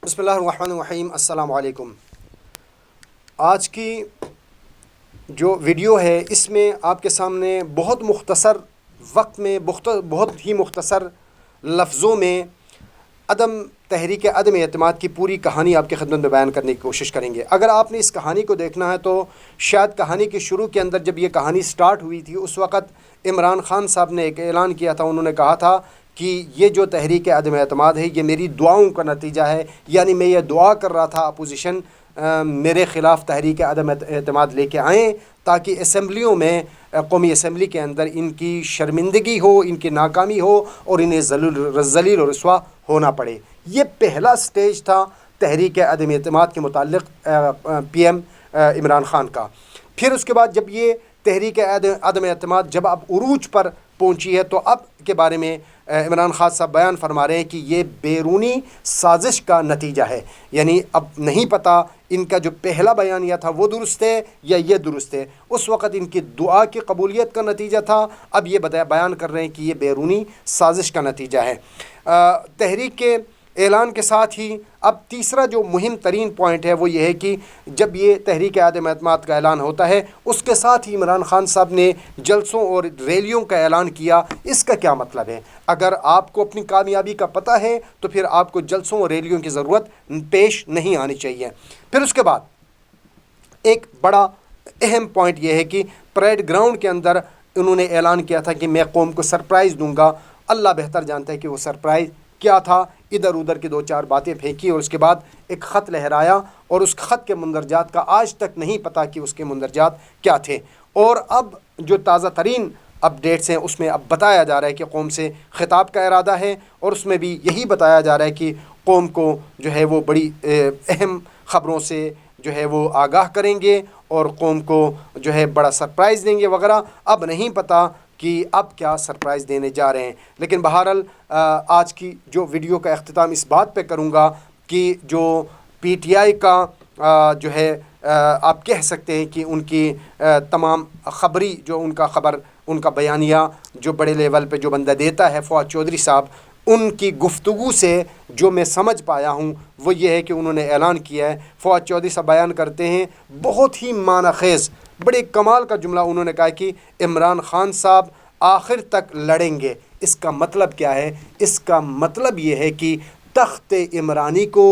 بسم اللہ الرحمن الرحیم۔ السلام علیکم۔ آج کی جو ویڈیو ہے اس میں آپ کے سامنے بہت مختصر وقت میں بہت ہی مختصر لفظوں میں تحریک عدم اعتماد کی پوری کہانی آپ کی خدمت میں بیان کرنے کی کوشش کریں گے۔ اگر آپ نے اس کہانی کو دیکھنا ہے تو شاید کہانی کے شروع کے اندر جب یہ کہانی سٹارٹ ہوئی تھی اس وقت عمران خان صاحب نے ایک اعلان کیا تھا۔ انہوں نے کہا تھا کہ یہ جو تحریک عدم اعتماد ہے یہ میری دعاؤں کا نتیجہ ہے، یعنی میں یہ دعا کر رہا تھا اپوزیشن میرے خلاف تحریک عدم اعتماد لے کے آئیں تاکہ اسمبلیوں میں قومی اسمبلی کے اندر ان کی شرمندگی ہو، ان کی ناکامی ہو اور انہیں ذلیل و رسوا ہونا پڑے۔ یہ پہلا سٹیج تھا تحریک عدم اعتماد کے متعلق پی ایم عمران خان کا۔ پھر اس کے بعد جب یہ تحریک عدم اعتماد جب اب عروج پر پہنچی ہے تو اب کے بارے میں عمران خان صاحب بیان فرما رہے ہیں کہ یہ بیرونی سازش کا نتیجہ ہے، یعنی اب نہیں پتہ ان کا جو پہلا بیانیہ تھا وہ درست ہے یا یہ درست ہے۔ اس وقت ان کی دعا کی قبولیت کا نتیجہ تھا، اب یہ بیان کر رہے ہیں کہ یہ بیرونی سازش کا نتیجہ ہے۔ تحریک کے اعلان کے ساتھ ہی اب تیسرا جو مہم ترین پوائنٹ ہے وہ یہ ہے کہ جب یہ تحریک عدم اعتماد کا اعلان ہوتا ہے اس کے ساتھ ہی عمران خان صاحب نے جلسوں اور ریلیوں کا اعلان کیا۔ اس کا کیا مطلب ہے؟ اگر آپ کو اپنی کامیابی کا پتہ ہے تو پھر آپ کو جلسوں اور ریلیوں کی ضرورت پیش نہیں آنی چاہیے۔ پھر اس کے بعد ایک بڑا اہم پوائنٹ یہ ہے کہ پریڈ گراؤنڈ کے اندر انہوں نے اعلان کیا تھا کہ میں قوم کو سرپرائز دوں گا۔ اللہ بہتر جانتا ہے کہ وہ سرپرائز کیا تھا۔ ادھر ادھر کی دو چار باتیں پھینکی اور اس کے بعد ایک خط لہرایا اور اس خط کے مندرجات کا آج تک نہیں پتہ کہ اس کے مندرجات کیا تھے۔ اور اب جو تازہ ترین اپڈیٹس ہیں اس میں اب بتایا جا رہا ہے کہ قوم سے خطاب کا ارادہ ہے اور اس میں بھی یہی بتایا جا رہا ہے کہ قوم کو جو ہے وہ بڑی اہم خبروں سے جو ہے وہ آگاہ کریں گے اور قوم کو جو ہے بڑا سرپرائز دیں گے وغیرہ۔ اب نہیں پتہ کہ اب کیا سرپرائز دینے جا رہے ہیں، لیکن بہرحال آج کی جو ویڈیو کا اختتام اس بات پہ کروں گا کہ جو پی ٹی آئی کا جو ہے آپ کہہ سکتے ہیں کہ ان کی تمام خبری جو ان کا بیانیہ جو بڑے لیول پہ جو بندہ دیتا ہے فواد چودھری صاحب، ان کی گفتگو سے جو میں سمجھ پایا ہوں وہ یہ ہے کہ انہوں نے اعلان کیا ہے۔ فواد چودھری صاحب بیان کرتے ہیں بہت ہی معنی خیز، بڑے کمال کا جملہ انہوں نے کہا کہ عمران خان صاحب آخر تک لڑیں گے۔ اس کا مطلب کیا ہے؟ اس کا مطلب یہ ہے کہ تخت عمرانی کو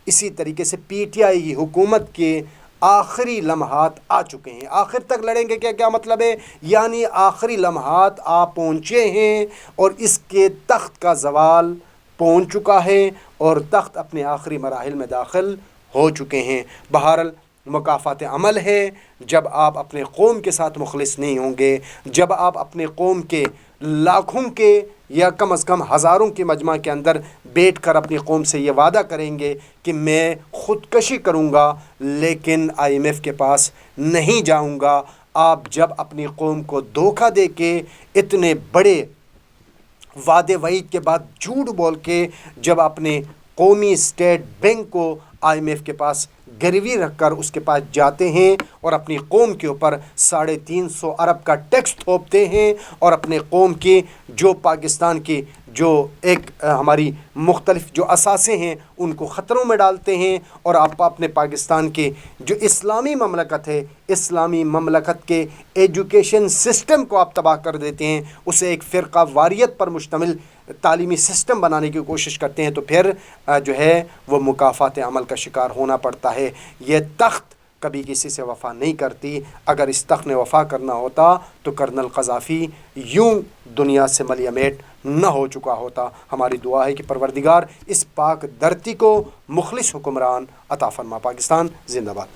اسی طریقے سے پی ٹی آئی کی حکومت کے آخری لمحات آ چکے ہیں۔ آخر تک لڑیں گے کیا مطلب ہے؟ یعنی آخری لمحات آ پہنچے ہیں اور اس کے تخت کا زوال پہنچ چکا ہے اور تخت اپنے آخری مراحل میں داخل ہو چکے ہیں۔ بہرحال مکافات عمل ہے جب آپ اپنے قوم کے ساتھ مخلص نہیں ہوں گے، جب آپ اپنے قوم کے لاکھوں کے یا کم از کم ہزاروں کے مجمع کے اندر بیٹھ کر اپنی قوم سے یہ وعدہ کریں گے کہ میں خودکشی کروں گا لیکن آئی ایم ایف کے پاس نہیں جاؤں گا۔ آپ جب اپنی قوم کو دھوکہ دے کے اتنے بڑے وعدے وعید کے بعد جھوٹ بول کے جب اپنے قومی اسٹیٹ بینک کو آئی ایم ایف کے پاس گروی رکھ کر اس کے پاس جاتے ہیں اور اپنی قوم کے اوپر 350 ارب کا ٹیکس تھوپتے ہیں اور اپنے قوم کی جو پاکستان کی جو ایک ہماری مختلف جو اثاثے ہیں ان کو خطروں میں ڈالتے ہیں اور آپ اپنے پاکستان کے جو اسلامی مملکت ہے، اسلامی مملکت کے ایجوکیشن سسٹم کو آپ تباہ کر دیتے ہیں، اسے ایک فرقہ واریت پر مشتمل تعلیمی سسٹم بنانے کی کوشش کرتے ہیں، تو پھر جو ہے وہ مکافات عمل کا شکار ہونا پڑتا ہے۔ یہ تخت کبھی کسی سے وفا نہیں کرتی۔ اگر اس تخت نے وفا کرنا ہوتا تو کرنل قذافی یوں دنیا سے ملیہ میٹ نہ ہو چکا ہوتا۔ ہماری دعا ہے کہ پروردگار اس پاک دھرتی کو مخلص حکمران عطا فرما۔ پاکستان زندہ باد۔